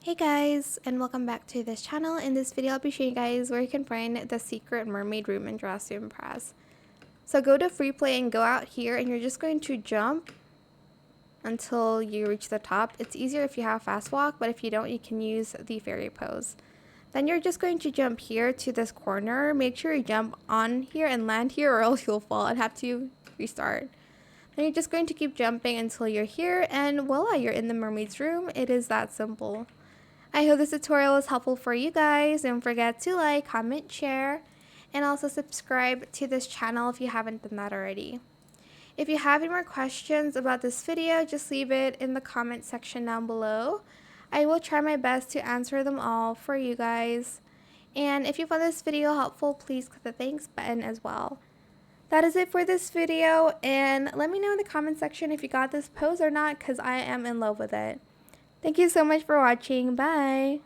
Hey guys, and welcome back to this channel. In this video, I'll be showing you guys where you can find the secret mermaid room in Jurassic Impress. So go to free play and go out here, and you're just going to jump until you reach the top. It's easier if you have fast walk, but if you don't, you can use the fairy pose. Then you're just going to jump here to this corner. Make sure you jump on here and land here, or else you'll fall and have to restart. Then you're just going to keep jumping until you're here, and voila, you're in the mermaid's room. It is that simple. I hope this tutorial was helpful for you guys. Don't forget to like, comment, share, and also subscribe to this channel if you haven't done that already. If you have any more questions about this video, just leave it in the comment section down below. I will try my best to answer them all for you guys. And if you found this video helpful, please click the thanks button as well. That is it for this video, and let me know in the comment section if you got this pose or not, because I am in love with it. Thank you so much for watching. Bye!